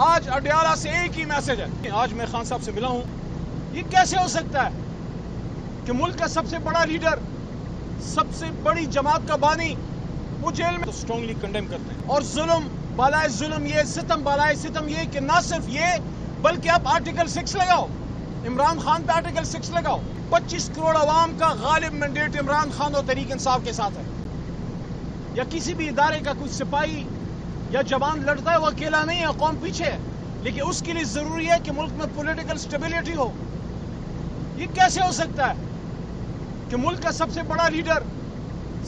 آج اڈیالہ سے ایک ہی میسج ہے. آج میں خان صاحب سے ملا ہوں. یہ کیسے ہو سکتا ہے کہ ملک کا سب سے بڑا لیڈر، سب سے بڑی جماعت کا بانی وہ جیل میں؟ تو اسٹرانگلی کنڈیم کرتے ہیں. اور ظلم بالائے ظلم، یہ ستم بالائے ستم، یہ کہ نہ صرف یہ بلکہ آپ آرٹیکل 6 لگاؤ، عمران خان پہ آرٹیکل 6 لگاؤ. 25 کروڑ عوام کا غالب مینڈیٹ عمران خان اور تحریک انصاف کے ساتھ ہے. یا کسی بھی ادارے کا کوئی سپاہی یا جوان لڑتا ہے وہ اکیلا نہیں ہے، قوم پیچھے ہے، لیکن اس کے لیے ضروری ہے کہ ملک میں پولیٹیکل سٹیبلٹی ہو. یہ کیسے ہو سکتا ہے کہ ملک کا سب سے بڑا لیڈر،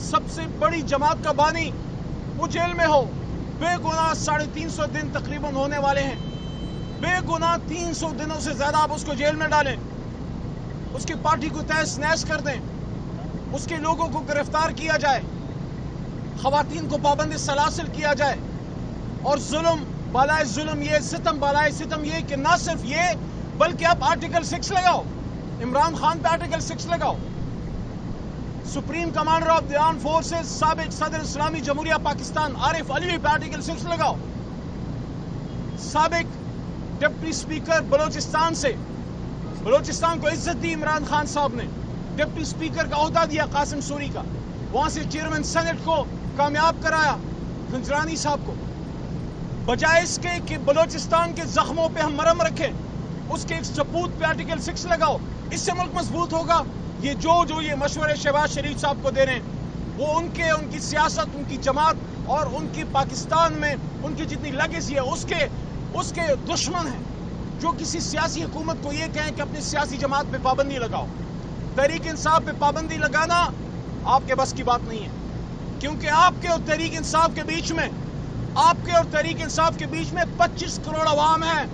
سب سے بڑی جماعت کا بانی وہ جیل میں ہو؟ بے گناہ 350 دن تقریباً ہونے والے ہیں. بے گناہ 300 دنوں سے زیادہ آپ اس کو جیل میں ڈالیں، اس کی پارٹی کو تہس نہس کر دیں، اس کے لوگوں کو گرفتار کیا جائے، خواتین کو پابند سلاسل کیا جائے، اور ظلم بالائے ظلم، یہ ستم بالائے ستم، یہ کہ نہ صرف یہ بلکہ آپ آرٹیکل 6 لگاؤ، عمران خان پہ آرٹیکل 6 لگاؤ. Supreme commander of the arm forces سابق صدر اسلامی جمہوریہ پاکستان عارف علوی پہ آرٹیکل 6 لگاؤ. سابق ڈپٹی اسپیکر بلوچستان کو عزت دی عمران خان صاحب نے، ڈپٹی اسپیکر کا عہدہ دیا قاسم سوری کا، وہاں سے چیئرمین سینٹ کو کامیاب کرایا گنجرانی صاحب کو. بجائے اس کے کہ بلوچستان کے زخموں پہ ہم مرہم رکھیں، اس کے ایک سپوت پہ آرٹیکل 6 لگاؤ. اس سے ملک مضبوط ہوگا. یہ جو یہ مشورے شہباز شریف صاحب کو دے رہے ہیں، وہ ان کی سیاست، ان کی جماعت اور ان کی پاکستان میں ان کی جتنی لیگیسی ہے اس کے دشمن ہیں. جو کسی سیاسی حکومت کو یہ کہیں کہ اپنی سیاسی جماعت پہ پابندی لگاؤ، تحریک انصاف پہ پابندی لگانا آپ کے بس کی بات نہیں ہے. کیونکہ آپ کے اور تحریک انصاف کے بیچ میں 25 کروڑ عوام ہیں.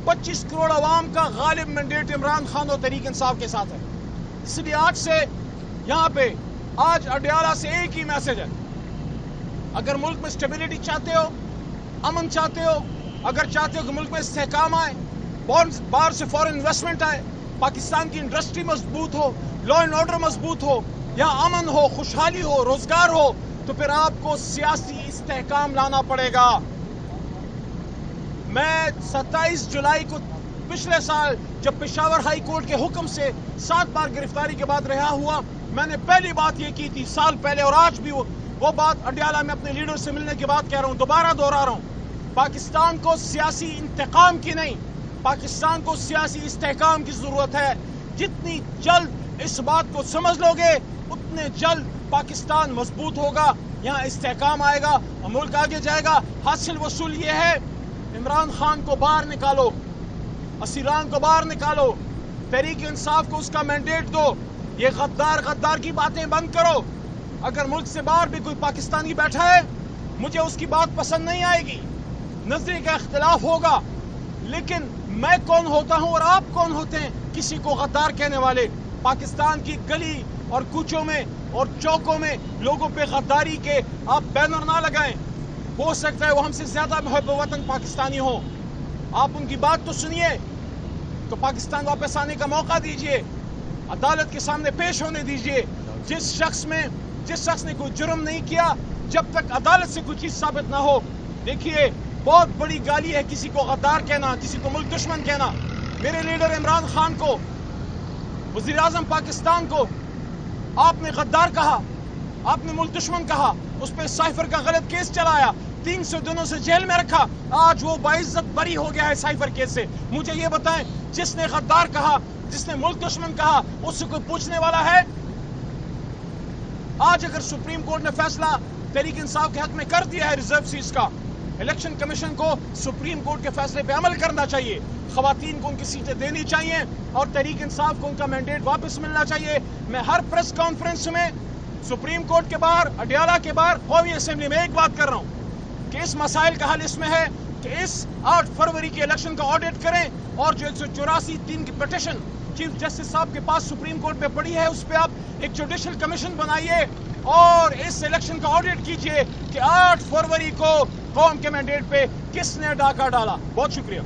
25 کروڑ عوام کا غالب مینڈیٹ عمران خان اور تحریک انصاف کے ساتھ ہے. اس لیے آج سے یہاں پہ آج اڈیالہ سے ایک ہی میسج ہے. اگر ملک میں سٹیبلٹی چاہتے ہو، امن چاہتے ہو، اگر چاہتے ہو کہ ملک میں استحکام آئے، باہر سے فورن انویسٹمنٹ آئے، پاکستان کی انڈسٹری مضبوط ہو، لا اینڈ آرڈر مضبوط ہو، یہاں امن ہو، خوشحالی ہو، روزگار ہو، تو پھر آپ کو سیاسی استحکام لانا پڑے گا. میں 27 جولائی کو پچھلے سال جب پشاور ہائی کورٹ کے حکم سے 7 بار گرفتاری کے بعد رہا ہوا، میں نے پہلی بات یہ کی تھی سال پہلے، اور آج بھی وہ بات اڈیالہ میں اپنے لیڈر سے ملنے کی بات کہہ رہا ہوں، دوبارہ دوہرا رہا ہوں. پاکستان کو سیاسی انتقام کی نہیں، پاکستان کو سیاسی استحکام کی ضرورت ہے. جتنی جلد اس بات کو سمجھ لو گے اتنے جلد پاکستان مضبوط ہوگا، یہاں استحکام آئے گا اور ملک آگے جائے گا. حاصل وصول یہ ہے، عمران خان کو باہر نکالو، اسیران کو باہر نکالو، تحریک انصاف کو اس کا مینڈیٹ دو. یہ غدار کی باتیں بند کرو. اگر ملک سے باہر بھی کوئی پاکستانی بیٹھا ہے، مجھے اس کی بات پسند نہیں آئے گی، نظریے کا اختلاف ہوگا، لیکن میں کون ہوتا ہوں اور آپ کون ہوتے ہیں کسی کو غدار کہنے والے؟ پاکستان کی گلی اور کوچوں میں اور چوکوں میں لوگوں پہ غداری کے آپ بینر نہ لگائیں. ہو سکتا ہے وہ ہم سے زیادہ محب وطن پاکستانی ہوں، آپ ان کی بات تو سنیے، تو پاکستان واپس آنے کا موقع دیجئے، عدالت کے سامنے پیش ہونے دیجئے. جس شخص نے کوئی جرم نہیں کیا، جب تک عدالت سے کوئی چیز ثابت نہ ہو. دیکھیے، بہت بڑی گالی ہے کسی کو غدار کہنا، کسی کو ملک دشمن کہنا. میرے لیڈر عمران خان کو، وزیر اعظم پاکستان کو آپ نے غدار کہا، آپ نے ملک دشمن کہا، اس پہ سائفر کا غلط کیس چلایا، 300 دنوں سے جیل میں رکھا. آج وہ باعزت بری ہو گیا ہے سائفر کیس سے. مجھے یہ بتائیں، جس نے غدار کہا، جس نے ملک دشمن کہا، اس سے کوئی پوچھنے والا ہے؟ آج اگر سپریم کورٹ نے فیصلہ تحریک انصاف کے حق میں کر دیا ہے ریزرو سیٹس کا، الیکشن کمیشن کو سپریم کورٹ کے فیصلے پہ عمل کرنا چاہیے. خواتین کو ان کی سیٹیں دینی چاہیے اور تحریک انصاف کو ان کا مینڈیٹ واپس ملنا چاہیے. میں ہر پریس کانفرنس میں سپریم کورٹ کے باہر، اڈیالہ کے باہر، قومی اسمبلی میں ایک بات کر رہا ہوں کہ اس مسائل کا حل اس میں ہے کہ اس 8 فروری کے الیکشن کا آڈٹ کریں، اور جو 184(3) کی پٹیشن چیف جسٹس صاحب کے پاس سپریم کورٹ پہ پڑی ہے، اس پہ آپ ایک جوڈیشل کمیشن بنائیے اور اس الیکشن کا آڈٹ کیجئے کہ 8 فروری کو قوم کے مینڈیٹ پہ کس نے ڈاکہ ڈالا. بہت شکریہ.